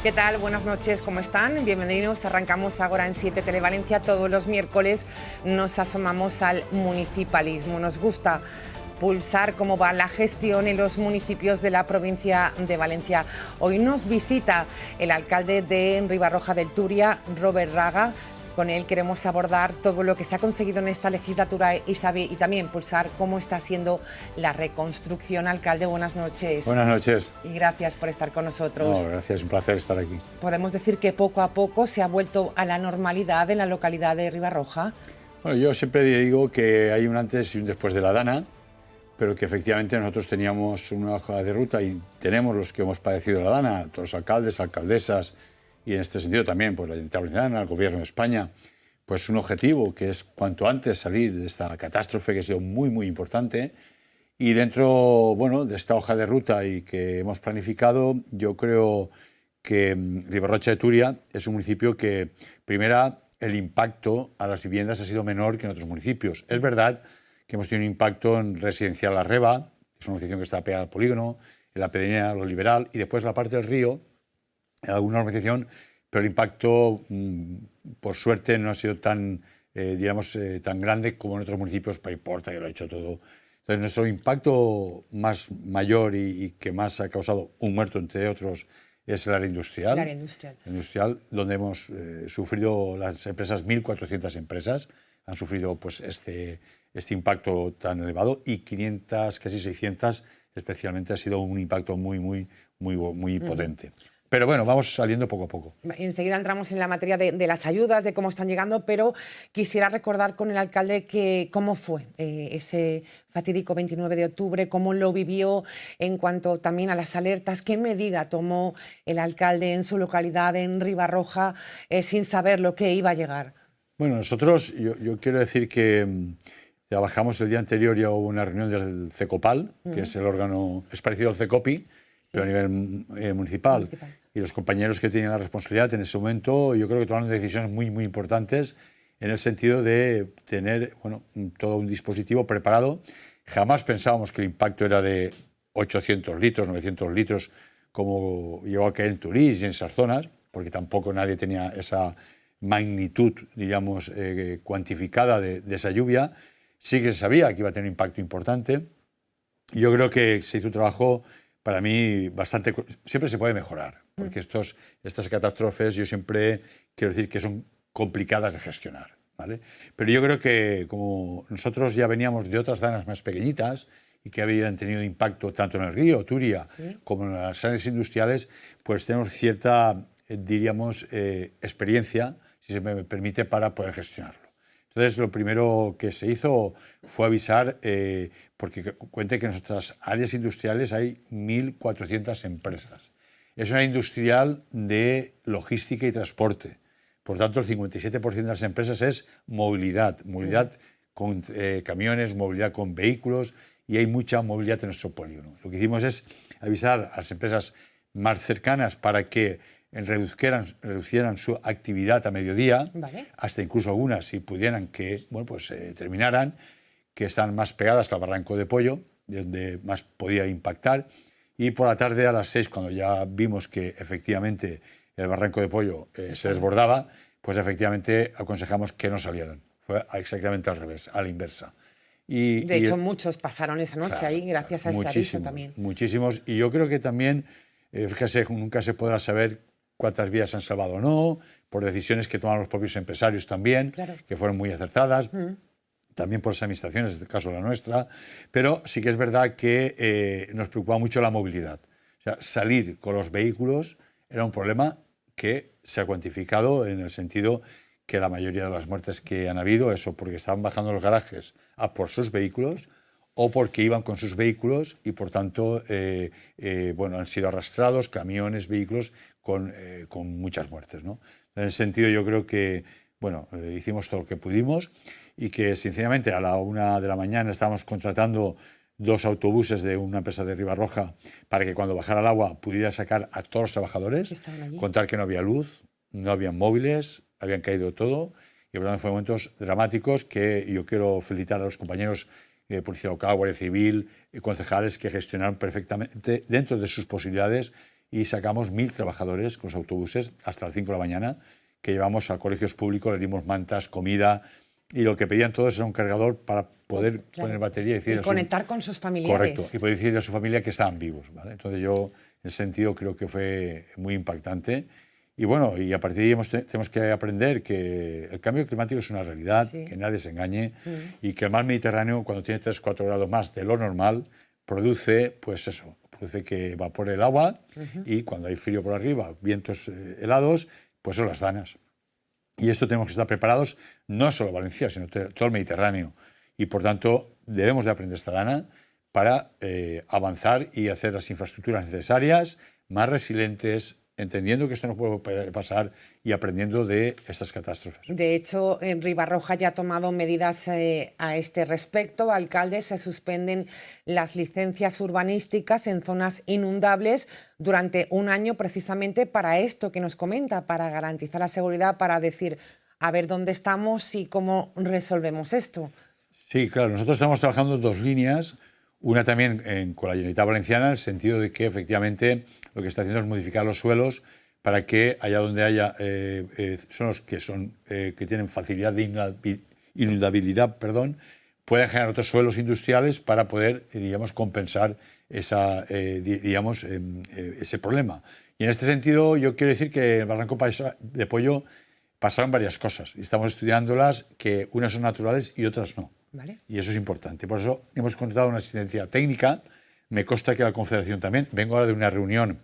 ¿Qué tal? Buenas noches, ¿cómo están? Bienvenidos. Arrancamos ahora en 7 Televalencia. Todos los miércoles nos asomamos al municipalismo. Nos gusta pulsar cómo va la gestión en los municipios de la provincia de Valencia. Hoy nos visita el alcalde de Ribarroja del Turia, Robert Raga. Con él queremos abordar todo lo que se ha conseguido en esta legislatura y también pulsar cómo está siendo la reconstrucción. Alcalde, buenas noches. Buenas noches. Y gracias por estar con nosotros. No, gracias, un placer estar aquí. Podemos decir que poco a poco se ha vuelto a la normalidad en la localidad de Ribarroja. Bueno, yo siempre digo que hay un antes y un después de la Dana, pero que efectivamente nosotros teníamos una hoja de ruta y tenemos los que hemos padecido la Dana, todos los alcaldes, alcaldesas, y en este sentido también pues, la Generalitat Valenciana, el Gobierno de España, pues un objetivo que es cuanto antes salir de esta catástrofe que ha sido muy, muy importante. Y dentro bueno, de esta hoja de ruta y que hemos planificado, yo creo que Ribarroja de Turia es un municipio que, primero, el impacto a las viviendas ha sido menor que en otros municipios. Es verdad que hemos tenido un impacto en Residencial La Reba, que es una urbanización que está pegada al polígono, en la Pedreña, Lo Liberal, y después la parte del río, en alguna urbanización, pero el impacto, por suerte, no ha sido tan, tan grande como en otros municipios, Paiporta, que lo ha hecho todo. Entonces, nuestro impacto más mayor y que más ha causado un muerto, entre otros, es el área industrial. El área industrial. Industrial, donde hemos sufrido las empresas, 1.400 empresas, han sufrido pues, este impacto tan elevado y 500, casi 600, especialmente, ha sido un impacto muy potente. Pero bueno, vamos saliendo poco a poco. Enseguida entramos en la materia de las ayudas, de cómo están llegando, pero quisiera recordar con el alcalde cómo fue ese fatídico 29 de octubre, cómo lo vivió en cuanto también a las alertas, qué medida tomó el alcalde en su localidad, en Ribarroja, sin saber lo que iba a llegar. Bueno, nosotros, yo quiero decir que trabajamos el día anterior, ya hubo una reunión del CECOPAL, que es el órgano, es parecido al CECOPI, pero a nivel municipal. Y los compañeros que tenían la responsabilidad en ese momento, yo creo que tomaron decisiones muy importantes en el sentido de tener todo un dispositivo preparado. Jamás pensábamos que el impacto era de 800 litros, 900 litros, como llegó a caer en Turís y en esas zonas, porque tampoco nadie tenía esa magnitud, digamos, cuantificada de esa lluvia. Sí que se sabía que iba a tener un impacto importante. Yo creo que se hizo un trabajo, para mí, bastante... Siempre se puede mejorar, porque estas catástrofes yo siempre quiero decir que son complicadas de gestionar, ¿vale? Pero yo creo que como nosotros ya veníamos de otras danas más pequeñitas y que habían tenido impacto tanto en el río Turia como en las áreas industriales, pues tenemos cierta, diríamos, experiencia, si se me permite, para poder gestionarlo. Entonces, lo primero que se hizo fue avisar, porque cuente que en nuestras áreas industriales hay 1.400 empresas. Es una industrial de logística y transporte. Por tanto, el 57% de las empresas es movilidad con camiones, movilidad con vehículos, y hay mucha movilidad en nuestro polígono. Lo que hicimos es avisar a las empresas más cercanas para que reducieran su actividad a mediodía, hasta incluso algunas, si pudieran, que terminaran, que están más pegadas al Barranco de Pollo, donde más podía impactar, y por la tarde a las 6, cuando ya vimos que efectivamente el Barranco de Pollo se desbordaba, pues efectivamente aconsejamos que no salieran. Fue exactamente al revés, a la inversa. De hecho, muchos pasaron esa noche ahí, gracias a ese aviso también. Muchísimos, y yo creo que también, fíjese, nunca se podrá saber cuántas vidas se han salvado o no, por decisiones que tomaron los propios empresarios también, que fueron muy acertadas, también por las administraciones, en este caso la nuestra, pero sí que es verdad que nos preocupaba mucho la movilidad. O sea, salir con los vehículos era un problema que se ha cuantificado en el sentido que la mayoría de las muertes que han habido, eso porque estaban bajando los garajes a por sus vehículos o porque iban con sus vehículos y, por tanto, han sido arrastrados, camiones, vehículos, con muchas muertes, ¿no? En ese sentido, yo creo que hicimos todo lo que pudimos y que, sinceramente, a la 1 de la mañana estábamos contratando 2 autobuses de una empresa de Ribarroja para que cuando bajara el agua pudiera sacar a todos los trabajadores, contar que no había luz, no había móviles, habían caído todo, y por lo tanto fueron momentos dramáticos que yo quiero felicitar a los compañeros Policía Local, Guardia Civil, concejales que gestionaron perfectamente dentro de sus posibilidades y sacamos 1.000 trabajadores con los autobuses hasta las 5 de la mañana, que llevamos a colegios públicos, les dimos mantas, comida, y lo que pedían todos era un cargador para poder poner batería y decir conectar con sus familiares. Correcto, y poder decirle a su familia que estaban vivos, ¿vale? Entonces yo, en ese sentido, creo que fue muy impactante. Y bueno, y a partir de ahí tenemos que aprender que el cambio climático es una realidad, que nadie se engañe, y que el mar Mediterráneo, cuando tiene 3-4 grados más de lo normal, produce, pues eso, produce que evapore el agua, y cuando hay frío por arriba, vientos helados, pues son las danas. Y esto tenemos que estar preparados, no solo Valencia, sino todo el Mediterráneo. Y por tanto, debemos de aprender esta dana para avanzar y hacer las infraestructuras necesarias, más resilientes, entendiendo que esto no puede pasar y aprendiendo de estas catástrofes. De hecho, Ribarroja ya ha tomado medidas a este respecto. Alcalde, se suspenden las licencias urbanísticas en zonas inundables durante un año, precisamente para esto que nos comenta, para garantizar la seguridad, para decir, a ver dónde estamos y cómo resolvemos esto. Sí, claro. Nosotros estamos trabajando en 2 líneas. Una también con la Generalitat Valenciana, en el sentido de que efectivamente lo que está haciendo es modificar los suelos para que allá donde haya zonas que tienen facilidad de inundabilidad, puedan generar otros suelos industriales para poder, digamos, compensar ese problema. Y en este sentido yo quiero decir que en Barranco de Pollo pasaron varias cosas y estamos estudiándolas, que unas son naturales y otras no. ¿Vale? Y eso es importante. Por eso hemos contratado una asistencia técnica. Me consta que la Confederación también. Vengo ahora de una reunión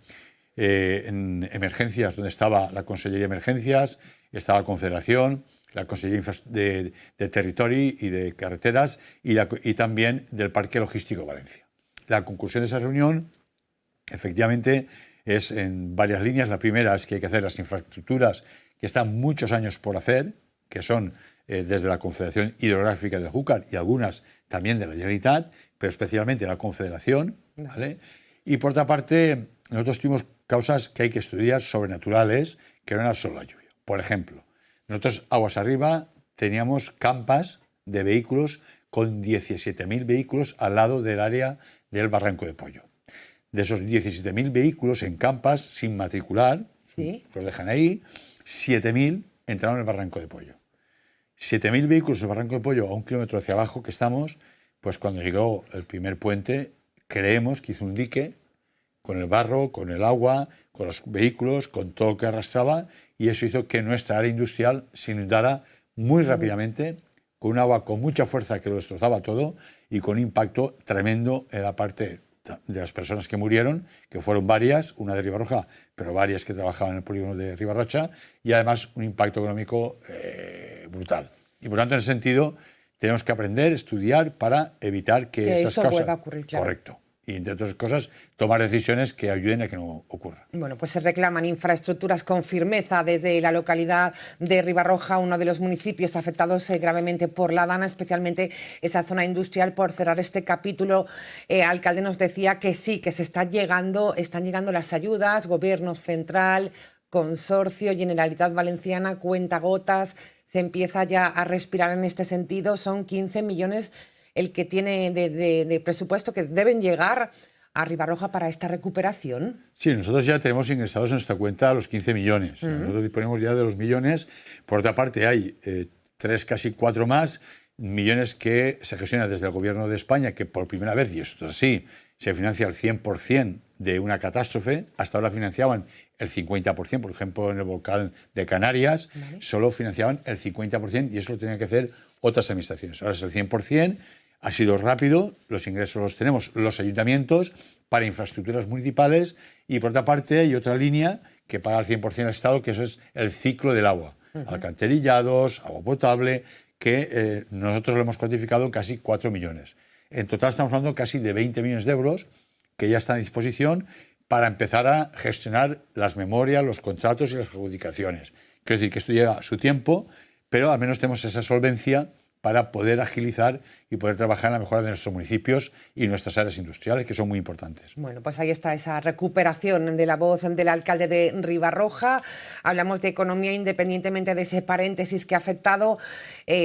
en emergencias, donde estaba la Consellería de Emergencias, estaba la Confederación, la Consellería de Territorio y de Carreteras y también del Parque Logístico de Valencia. La conclusión de esa reunión, efectivamente, es en varias líneas. La primera es que hay que hacer las infraestructuras que están muchos años por hacer, que son desde la Confederación Hidrográfica del Júcar y algunas también de la Generalitat, pero especialmente la Confederación, ¿vale? Y por otra parte, nosotros tuvimos causas que hay que estudiar sobrenaturales, que no era solo la lluvia. Por ejemplo, nosotros aguas arriba teníamos campas de vehículos con 17.000 vehículos al lado del área del Barranco de Pollo. De esos 17.000 vehículos en campas sin matricular, los dejan ahí, 7.000 entraron en el Barranco de Pollo. 7.000 vehículos en el Barranco de Pollo a 1 kilómetro hacia abajo que estamos, pues cuando llegó el primer puente, creemos que hizo un dique con el barro, con el agua, con los vehículos, con todo lo que arrastraba, y eso hizo que nuestra área industrial se inundara muy rápidamente, con un agua con mucha fuerza que lo destrozaba todo y con un impacto tremendo en la parte de las personas que murieron, que fueron varias, una de Ribarroja, pero varias que trabajaban en el polígono de Ribarrocha, y además un impacto económico brutal. Y por tanto, en ese sentido, tenemos que aprender, estudiar para evitar que estas esto cosas vuelva a ocurrir. Claro. Correcto. Y, entre otras cosas, tomar decisiones que ayuden a que no ocurra. Bueno, pues se reclaman infraestructuras con firmeza desde la localidad de Ribarroja, uno de los municipios afectados gravemente por la dana, especialmente esa zona industrial. Por cerrar este capítulo, alcalde nos decía que sí, que están llegando las ayudas, Gobierno central, Consorcio, Generalitat Valenciana, cuentagotas, se empieza ya a respirar en este sentido. Son 15 millones el que tiene de presupuesto que deben llegar a Ribarroja para esta recuperación. Sí, nosotros ya tenemos ingresados en nuestra cuenta los 15 millones. Nosotros disponemos ya de los millones. Por otra parte, hay 3, casi 4 más millones que se gestionan desde el Gobierno de España, que por primera vez, y esto es así, se financia el 100% de una catástrofe. Hasta ahora financiaban el 50%, por ejemplo, en el volcán de Canarias, solo financiaban el 50% y eso lo tenían que hacer otras administraciones. Ahora es el 100%. Ha sido rápido, los ingresos los tenemos los ayuntamientos para infraestructuras municipales y por otra parte hay otra línea que paga al 100% el Estado, que eso es el ciclo del agua. Alcantarillados, agua potable, que nosotros lo hemos cuantificado en casi 4 millones. En total estamos hablando casi de 20 millones de euros que ya están a disposición para empezar a gestionar las memorias, los contratos y las adjudicaciones. Quiero decir que esto lleva su tiempo, pero al menos tenemos esa solvencia para poder agilizar y poder trabajar en la mejora de nuestros municipios y nuestras áreas industriales, que son muy importantes. Bueno, pues ahí está esa recuperación de la voz del alcalde de Ribarroja. Hablamos de economía independientemente de ese paréntesis que ha afectado.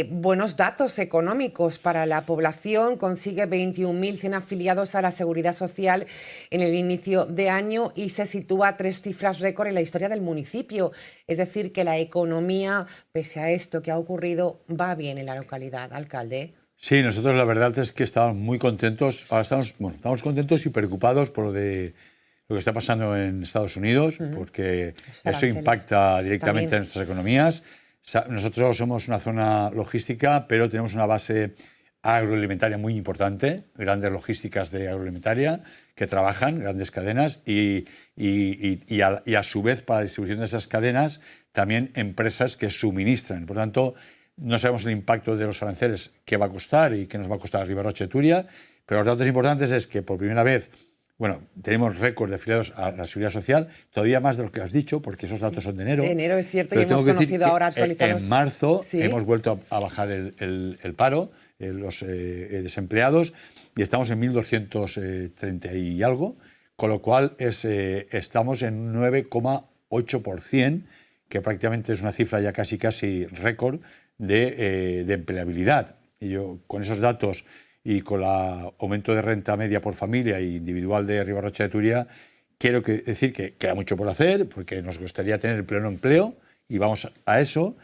Buenos datos económicos para la población. Consigue 21.100 afiliados a la Seguridad Social en el inicio de año y se sitúa a 3 cifras récord en la historia del municipio. Es decir, que la economía, pese a esto que ha ocurrido, va bien en la localidad, alcalde. Sí, nosotros la verdad es que estamos muy contentos. Ahora estamos contentos y preocupados por lo que está pasando en Estados Unidos, porque eso impacta directamente también en nuestras economías. Nosotros somos una zona logística, pero tenemos una base agroalimentaria muy importante, grandes logísticas de agroalimentaria que trabajan, grandes cadenas, y a su vez para la distribución de esas cadenas también empresas que suministran. Por tanto, no sabemos el impacto de los aranceles que va a costar y que nos va a costar a Ribarrocha y Turia, pero los datos importantes es que por primera vez, tenemos récord de afiliados a la Seguridad Social, todavía más de lo que has dicho, porque esos datos son de enero. De enero, es cierto, y hemos conocido ahora actualizados. En marzo hemos vuelto a bajar el paro, los desempleados, y estamos en 1.230 y algo, con lo cual estamos en 9,8%, que prácticamente es una cifra ya casi récord de empleabilidad. Y yo, con esos datos y con el aumento de renta media por familia e individual de Ribarrocha de Turia, quiero decir que queda mucho por hacer, porque nos gustaría tener el pleno empleo, y vamos a eso,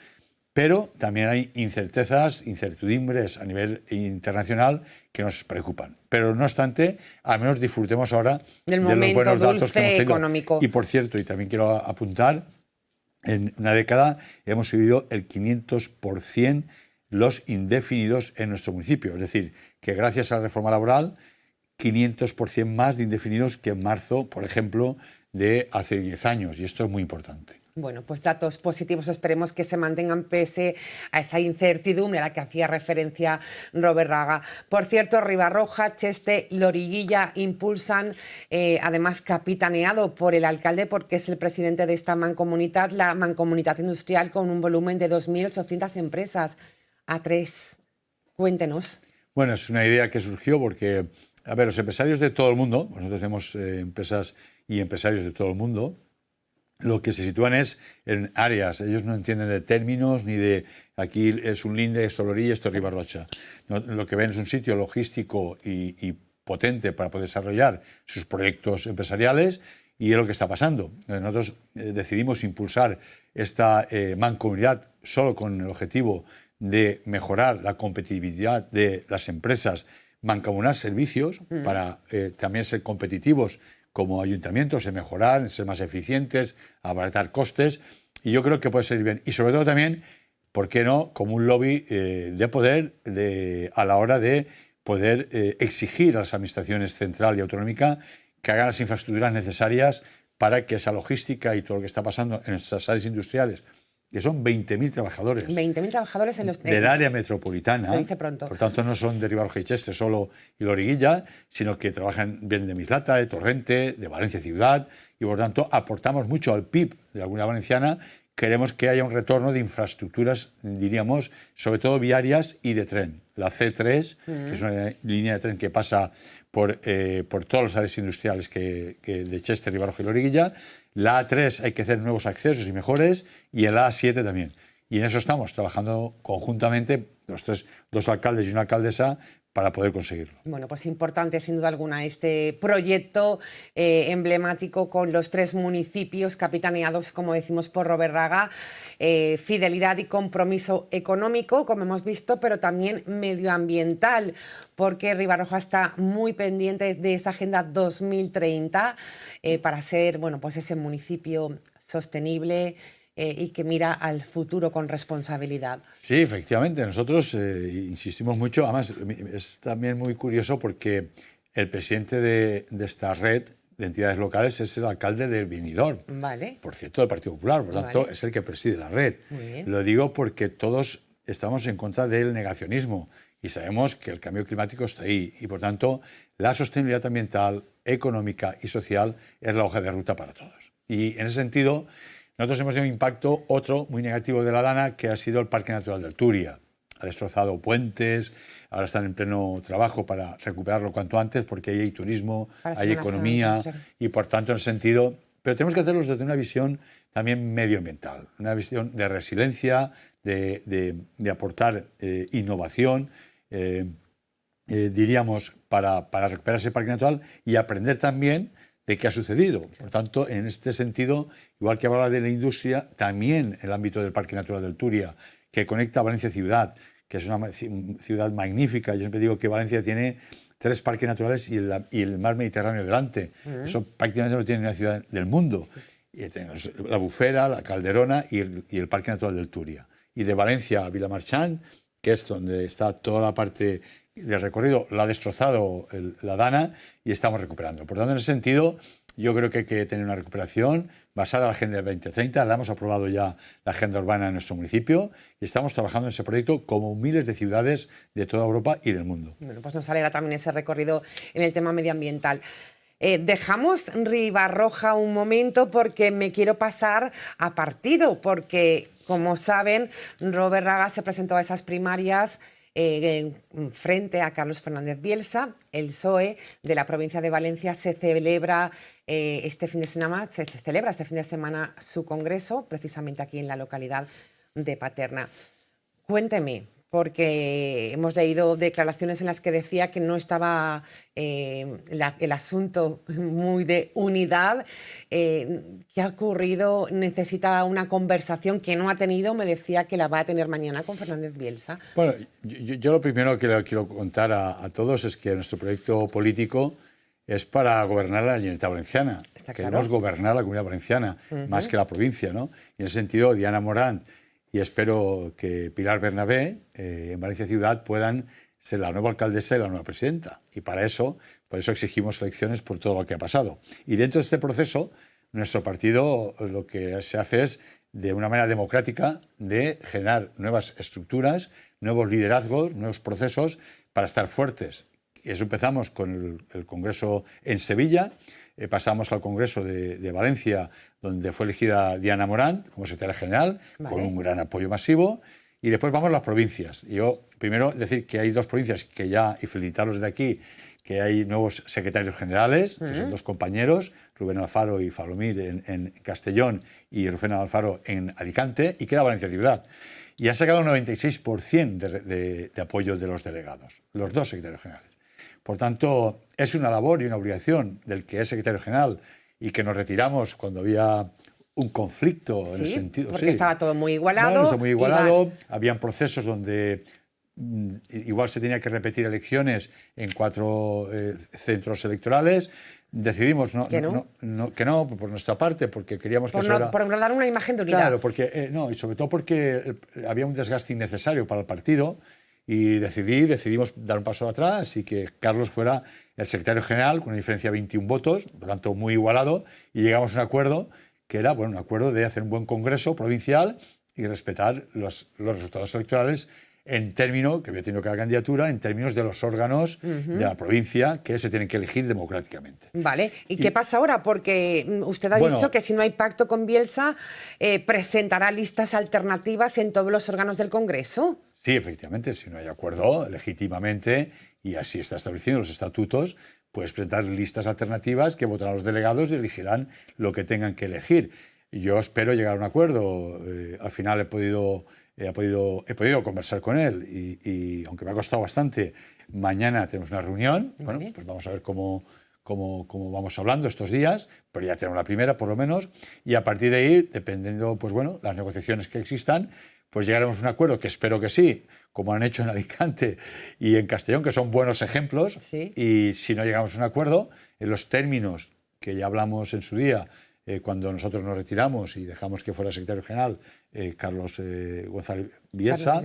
pero también hay incertidumbres a nivel internacional que nos preocupan. Pero no obstante, al menos disfrutemos ahora del de los buenos datos que hemos tenido. Económico. Y por cierto, y también quiero apuntar, en una década hemos subido el 500% los indefinidos en nuestro municipio. Es decir, que gracias a la reforma laboral, 500% más de indefinidos que en marzo, por ejemplo, de hace 10 años. Y esto es muy importante. Bueno, pues datos positivos, esperemos que se mantengan pese a esa incertidumbre a la que hacía referencia Robert Raga. Por cierto, Ribarroja, Cheste, Loriguilla impulsan, además capitaneado por el alcalde, porque es el presidente de esta mancomunitat, la mancomunitat industrial con un volumen de 2.800 empresas. A3, cuéntenos. Bueno, es una idea que surgió porque, los empresarios de todo el mundo, nosotros tenemos empresas y empresarios de todo el mundo, lo que se sitúan es en áreas. Ellos no entienden de términos ni de aquí es un Linde, esto Lorilla, esto Ribarrocha. No, lo que ven es un sitio logístico y potente para poder desarrollar sus proyectos empresariales, y es lo que está pasando. Nosotros decidimos impulsar esta mancomunidad solo con el objetivo de mejorar la competitividad de las empresas, mancomunar servicios para también ser competitivos como ayuntamientos, en mejorar, en ser más eficientes, abaratar costes, y yo creo que puede ser bien. Y sobre todo también, ¿por qué no?, como un lobby de poder a la hora de poder exigir a las administraciones central y autonómica que hagan las infraestructuras necesarias para que esa logística y todo lo que está pasando en nuestras áreas industriales, que son 20.000 trabajadores. 20.000 trabajadores en los del área metropolitana. Se dice pronto. Por tanto, no son de Ribarroja y Cheste solo y Loriguilla, sino que vienen de Mislata, de Torrente, de Valencia Ciudad, y por tanto aportamos mucho al PIB de la Comunidad Valenciana. Queremos que haya un retorno de infraestructuras, diríamos, sobre todo viarias y de tren. La C3, que es una línea de tren que pasa por todas las áreas industriales de Cheste, Ribarroja y Loriguilla. La A3 hay que hacer nuevos accesos y mejores, y el A7 también. Y en eso estamos trabajando conjuntamente, dos alcaldes y una alcaldesa, para poder conseguirlo. Bueno, pues importante sin duda alguna este proyecto emblemático con los 3 municipios capitaneados, como decimos, por Robert Raga. Fidelidad y compromiso económico, como hemos visto, pero también medioambiental, porque Ribarroja está muy pendiente de esa Agenda 2030 para ser, pues ese municipio sostenible y que mira al futuro con responsabilidad. Sí, efectivamente. Nosotros insistimos mucho. Además, es también muy curioso porque el presidente de esta red de entidades locales es el alcalde del Benidorm. Vale. Por cierto, del Partido Popular. Por tanto, es el que preside la red. Muy bien. Lo digo porque todos estamos en contra del negacionismo y sabemos que el cambio climático está ahí. Y, por tanto, la sostenibilidad ambiental, económica y social es la hoja de ruta para todos. Y, en ese sentido, nosotros hemos tenido un impacto, otro muy negativo de la Dana, que ha sido el Parque Natural del Turia. ha destrozado puentes, ahora están en pleno trabajo para recuperarlo cuanto antes, porque ahí hay turismo, hay economía, y por tanto, en ese sentido, pero tenemos que hacerlo desde una visión también medioambiental, una visión de resiliencia, de aportar innovación, diríamos, para recuperar ese parque natural y aprender también de qué ha sucedido. Por tanto, en este sentido, igual que hablaba de la industria, también el ámbito del Parque Natural del Turia, que conecta a Valencia ciudad, que es una ciudad magnífica. Yo siempre digo que Valencia tiene 3 parques naturales y el mar Mediterráneo delante. Eso prácticamente no tiene ninguna ciudad del mundo. Y tenemos la Bufera, la Calderona y el Parque Natural del Turia. Y de Valencia a Vilamarchant, que es donde está toda la parte del recorrido, la ha destrozado la Dana y estamos recuperando. Por tanto, en ese sentido, yo creo que hay que tener una recuperación basada en la Agenda 2030. La hemos aprobado ya la Agenda Urbana en nuestro municipio y estamos trabajando en ese proyecto como miles de ciudades de toda Europa y del mundo. Bueno, pues nos alegra también ese recorrido en el tema medioambiental. Dejamos Ribarroja un momento porque me quiero pasar a partido, porque, como saben, Robert Raga se presentó a esas primarias frente a Carlos Fernández Bielsa. El PSOE de la provincia de Valencia se celebra este fin de semana su congreso, precisamente aquí en la localidad de Paterna. Cuénteme, porque hemos leído declaraciones en las que decía que no estaba el asunto muy de unidad. ¿Qué ha ocurrido? ¿Necesita una conversación que no ha tenido? Me decía que la va a tener mañana con Fernández Bielsa. Bueno, yo lo primero que le quiero contar a todos es que nuestro proyecto político es para gobernar la Generalitat Valenciana. Queremos gobernar la Comunidad Valenciana, más que la provincia, ¿no? Y en ese sentido, Diana Morant y espero que Pilar Bernabé en Valencia Ciudad puedan ser la nueva alcaldesa y la nueva presidenta. Y para eso, por eso exigimos elecciones por todo lo que ha pasado. Y dentro de este proceso, nuestro partido lo que se hace es, de una manera democrática, de generar nuevas estructuras, nuevos liderazgos, nuevos procesos para estar fuertes. Y eso empezamos con el Congreso en Sevilla, pasamos al Congreso de Valencia, donde fue elegida Diana Morant como secretaria general, con un gran apoyo masivo, y después vamos a las provincias. Yo, primero, decir que hay 2 provincias que ya, y felicitarlos desde aquí, que hay nuevos secretarios generales, que son 2 compañeros, Rubén Alfaro y Falomir en Castellón y Rufén Alfaro en Alicante, y queda Valencia Ciudad. Y han sacado un 96% de apoyo de los delegados, los 2 secretarios generales. Por tanto, es una labor y una obligación del que es secretario general y que nos retiramos cuando había un conflicto en el sentido... Porque estaba todo muy igualado. Bueno, estaba muy igualado. Habían procesos donde igual se tenía que repetir elecciones en 4 centros electorales. Decidimos que no, por nuestra parte, porque queríamos que por no dar una imagen de unidad. Claro, porque, y sobre todo porque había un desgaste innecesario para el partido. Y decidimos dar un paso atrás y que Carlos fuera el secretario general con una diferencia de 21 votos, por lo tanto muy igualado, y llegamos a un acuerdo que era un acuerdo de hacer un buen congreso provincial y respetar los resultados electorales en términos, que había tenido cada candidatura, en términos de los órganos de la provincia que se tienen que elegir democráticamente. Vale, ¿y qué pasa ahora? Porque usted ha dicho que si no hay pacto con Bielsa, presentará listas alternativas en todos los órganos del Congreso. Sí, efectivamente, si no hay acuerdo legítimamente, y así está establecido en los estatutos, puedes presentar listas alternativas que votarán los delegados y elegirán lo que tengan que elegir. Yo espero llegar a un acuerdo. Al final he podido conversar con él y aunque me ha costado bastante, mañana tenemos una reunión. Bueno, pues vamos a ver cómo vamos hablando estos días, pero ya tenemos la primera por lo menos, y a partir de ahí, dependiendo, pues bueno, las negociaciones que existan, pues llegaremos a un acuerdo, que espero que sí, como han hecho en Alicante y en Castellón, que son buenos ejemplos, y si no llegamos a un acuerdo, en los términos que ya hablamos en su día, cuando nosotros nos retiramos y dejamos que fuera secretario general Carlos González Bielsa,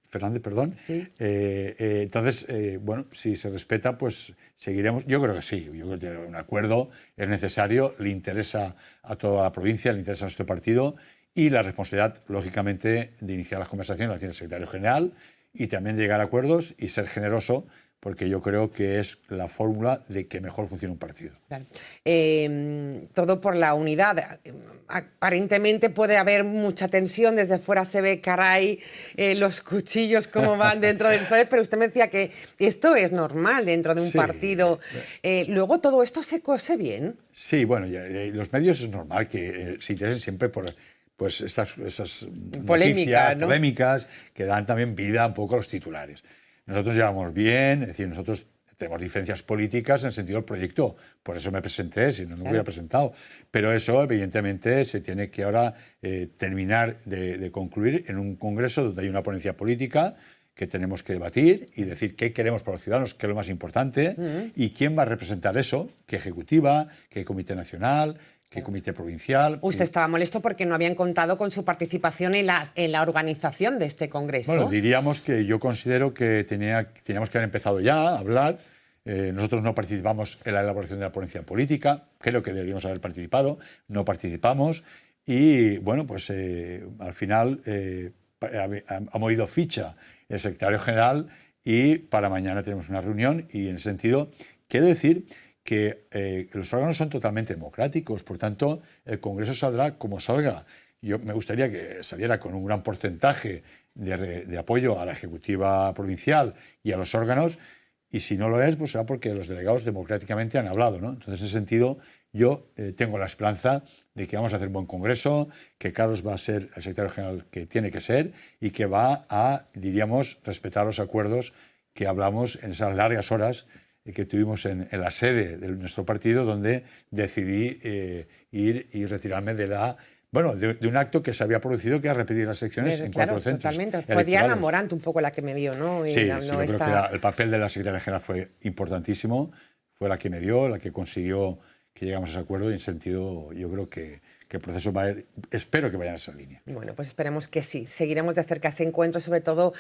Fernández, perdón. Entonces, bueno, si se respeta, pues seguiremos. Yo creo que sí, yo creo que un acuerdo es necesario, le interesa a toda la provincia, le interesa a nuestro partido, y la responsabilidad, lógicamente, de iniciar las conversaciones la tiene el secretario general y también de llegar a acuerdos y ser generoso, porque yo creo que es la fórmula de que mejor funcione un partido. Claro. Todo por la unidad. Aparentemente puede haber mucha tensión, desde fuera se ve, caray, los cuchillos cómo van dentro del PSOE, pero usted me decía que esto es normal dentro de un partido. Luego todo esto se cose bien. Sí, bueno, los medios es normal que se interesen siempre por pues esas Polémica, ¿no? polémicas que dan también vida un poco a los titulares. Nosotros llevamos bien, es decir, nosotros tenemos diferencias políticas en el sentido del proyecto, por eso me presenté, si no, no me hubiera presentado. Pero eso, evidentemente, se tiene que ahora terminar de concluir en un congreso donde hay una ponencia política que tenemos que debatir y decir qué queremos para los ciudadanos, qué es lo más importante, y quién va a representar eso, qué ejecutiva, qué comité nacional, qué comité provincial. Usted estaba molesto porque no habían contado con su participación en la organización de este congreso. Bueno, diríamos que yo considero que teníamos que haber empezado ya a hablar. Nosotros no participamos en la elaboración de la ponencia política, creo que deberíamos haber participado, no participamos y, bueno, pues al final ha movido ficha el secretario general y para mañana tenemos una reunión y en ese sentido quiero decir que los órganos son totalmente democráticos, por tanto el Congreso saldrá como salga. Yo me gustaría que saliera con un gran porcentaje de apoyo a la Ejecutiva Provincial y a los órganos, y si no lo es, pues será porque los delegados democráticamente han hablado, ¿no? Entonces, en ese sentido, yo tengo la esperanza de que vamos a hacer un buen congreso, que Carlos va a ser el secretario general que tiene que ser y que va a, diríamos, respetar los acuerdos que hablamos en esas largas horas que tuvimos en la sede de nuestro partido, donde decidí ir y retirarme de un acto que se había producido, que era repetir las secciones en 4 centros. Totalmente. Fue Diana Morant un poco la que me dio, ¿no? Sí, yo creo que el papel de la secretaria general fue importantísimo, fue la que me dio, la que consiguió que llegamos a ese acuerdo y en sentido yo creo que el proceso va a ir, espero que vaya en esa línea. Bueno, pues esperemos que sí. Seguiremos de cerca ese encuentro, sobre todo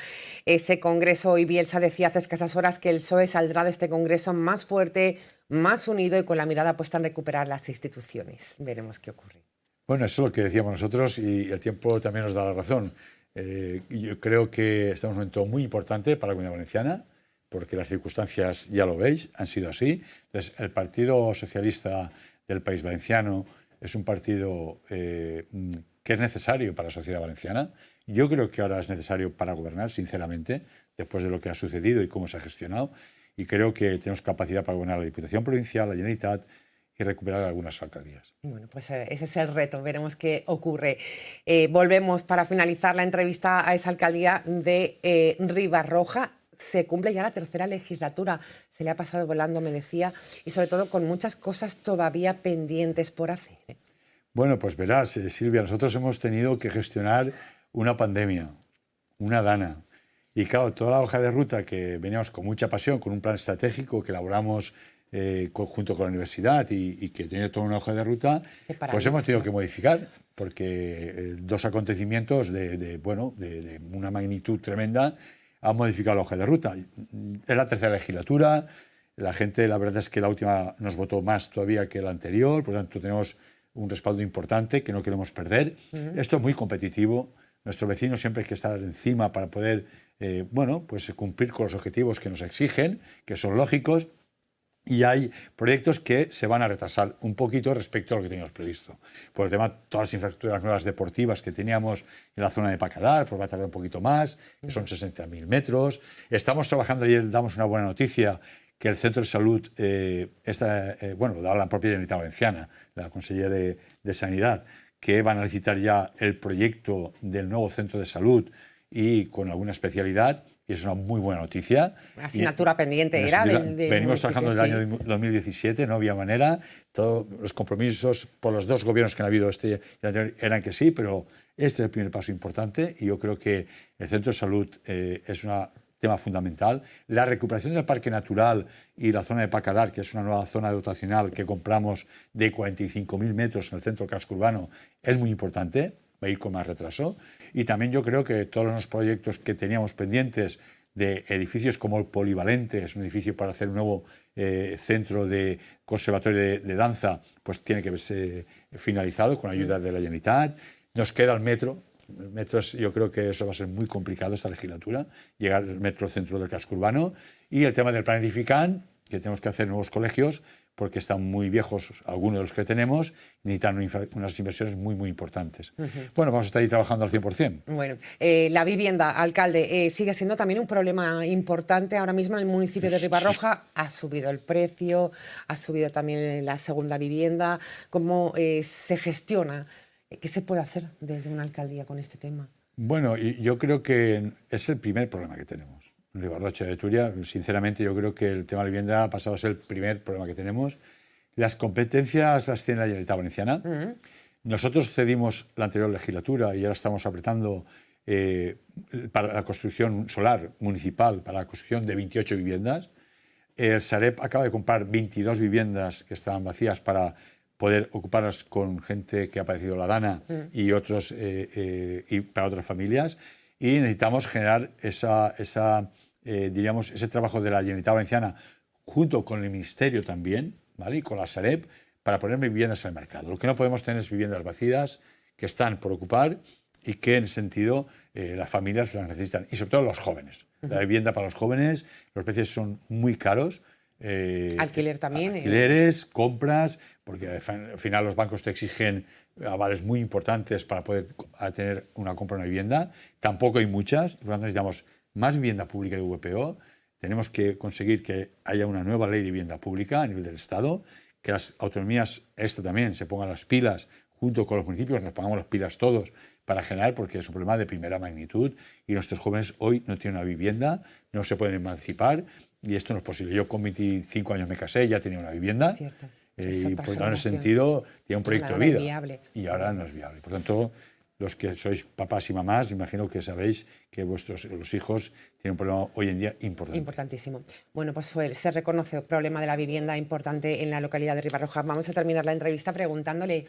ese congreso. Y Bielsa decía hace escasas horas que el PSOE saldrá de este congreso más fuerte, más unido y con la mirada puesta en recuperar las instituciones. Veremos qué ocurre. Bueno, eso es lo que decíamos nosotros y el tiempo también nos da la razón. Yo creo que estamos en un momento muy importante para la Comunidad Valenciana, porque las circunstancias, ya lo veis, han sido así. Entonces, el Partido Socialista del País Valenciano es un partido que es necesario para la sociedad valenciana. Yo creo que ahora es necesario para gobernar, sinceramente, después de lo que ha sucedido y cómo se ha gestionado. Y creo que tenemos capacidad para gobernar la Diputación Provincial, la Generalitat y recuperar algunas alcaldías. Bueno, pues ese es el reto, veremos qué ocurre. Volvemos para finalizar la entrevista a esa alcaldía de Ribarroja. Se cumple ya la tercera legislatura, se le ha pasado volando, me decía, y sobre todo con muchas cosas todavía pendientes por hacer. Bueno, pues verás, Silvia, nosotros hemos tenido que gestionar una pandemia, una dana, y claro, toda la hoja de ruta que veníamos con mucha pasión, con un plan estratégico que elaboramos junto con la universidad y que tenía toda una hoja de ruta, pues hemos tenido que modificar, porque dos acontecimientos de una magnitud tremenda han modificado la hoja de ruta. Es la tercera legislatura, la gente, la verdad es que la última nos votó más todavía que la anterior, por lo tanto tenemos un respaldo importante que no queremos perder. Esto es muy competitivo, nuestros vecinos siempre hay que estar encima para poder pues cumplir con los objetivos que nos exigen, que son lógicos, y hay proyectos que se van a retrasar un poquito respecto a lo que teníamos previsto. Por el tema de todas las infraestructuras nuevas deportivas que teníamos en la zona de Pacadar, pues va a tardar un poquito más, que son 60.000 metros. Estamos trabajando, ayer damos una buena noticia, que el centro de salud, lo daba la propia Generalitat Valenciana, la Consellería de Sanidad, que van a licitar ya el proyecto del nuevo centro de salud y con alguna especialidad, y es una muy buena noticia. Una asignatura pendiente era venimos trabajando desde el año 2017, no había manera. Todos los compromisos por los dos gobiernos que han habido y el anterior eran que sí, pero este es el primer paso importante y yo creo que el centro de salud es un tema fundamental. La recuperación del parque natural y la zona de Pacadar, que es una nueva zona dotacional que compramos de 45.000 metros en el centro casco urbano, es muy importante. Va a ir con más retraso. Y también yo creo que todos los proyectos que teníamos pendientes de edificios como el Polivalente, es un edificio para hacer un nuevo centro de conservatorio de danza, pues tiene que verse finalizado con la ayuda de la Generalitat. Nos queda el metro, Metros, yo creo que eso va a ser muy complicado esta legislatura, llegar al metro centro del casco urbano. Y el tema del plan edificant, que tenemos que hacer nuevos colegios, porque están muy viejos algunos de los que tenemos, necesitan unas inversiones muy, muy importantes. Bueno, vamos a estar ahí trabajando al 100%. Bueno, la vivienda, alcalde, sigue siendo también un problema importante ahora mismo en el municipio de Ribarroja. Ha subido el precio, ha subido también la segunda vivienda. ¿Cómo se gestiona? ¿Qué se puede hacer desde una alcaldía con este tema? Bueno, y yo creo que es el primer problema que tenemos. En Ribarroja de Turia, sinceramente, yo creo que el tema de la vivienda ha pasado a ser el primer problema que tenemos. Las competencias las tiene la Generalitat Valenciana. Nosotros cedimos la anterior legislatura y ahora estamos apretando para la construcción solar municipal, para la construcción de 28 viviendas. El Sareb acaba de comprar 22 viviendas que estaban vacías para poder ocuparlas con gente que ha padecido la dana y otros y para otras familias. Y necesitamos generar diríamos, ese trabajo de la Generalitat Valenciana junto con el Ministerio también, ¿vale? Y con la Sareb, para poner viviendas en el mercado. Lo que no podemos tener es viviendas vacías que están por ocupar y que, en ese sentido, las familias las necesitan. Y sobre todo los jóvenes. La vivienda para los jóvenes, los precios son muy caros. Alquiler también. Alquileres, compras, porque al final los bancos te exigen avales muy importantes para poder tener una compra de una vivienda. Tampoco hay muchas, por lo tanto necesitamos más vivienda pública de VPO. Tenemos que conseguir que haya una nueva ley de vivienda pública a nivel del Estado, que las autonomías, también, se pongan las pilas junto con los municipios, nos pongamos las pilas todos para generar, porque es un problema de primera magnitud y nuestros jóvenes hoy no tienen una vivienda, no se pueden emancipar y esto no es posible. Yo con 25 años me casé, ya tenía una vivienda. Cierto. Y por en ese sentido tenía un proyecto de vida viable. Y ahora no es viable. Por tanto, los que sois papás y mamás, imagino que sabéis que los hijos tienen un problema hoy en día importante. Importantísimo. Bueno, pues se reconoce el problema de la vivienda importante en la localidad de Ribarroja. Vamos a terminar la entrevista preguntándole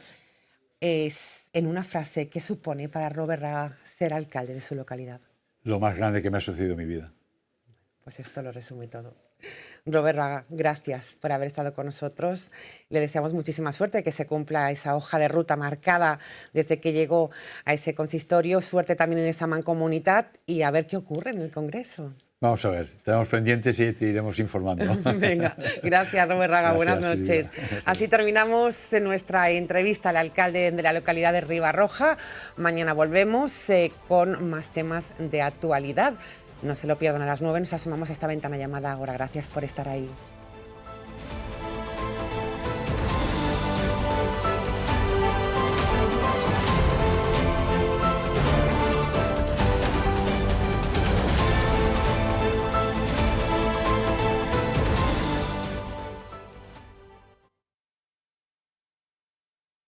en una frase, ¿qué supone para Robert Raga ser alcalde de su localidad? Lo más grande que me ha sucedido en mi vida. Pues esto lo resume todo. Robert Raga, gracias por haber estado con nosotros. Le deseamos muchísima suerte, que se cumpla esa hoja de ruta marcada desde que llegó a ese consistorio. Suerte también en esa mancomunitat y a ver qué ocurre en el Congreso. Vamos a ver, estaremos pendientes y te iremos informando. Venga, gracias Robert Raga, buenas noches. Así terminamos nuestra entrevista al alcalde de la localidad de Ribarroja. Mañana volvemos con más temas de actualidad. No se lo pierdan, a las 9 nos asomamos a esta ventana llamada Agora. Gracias por estar ahí.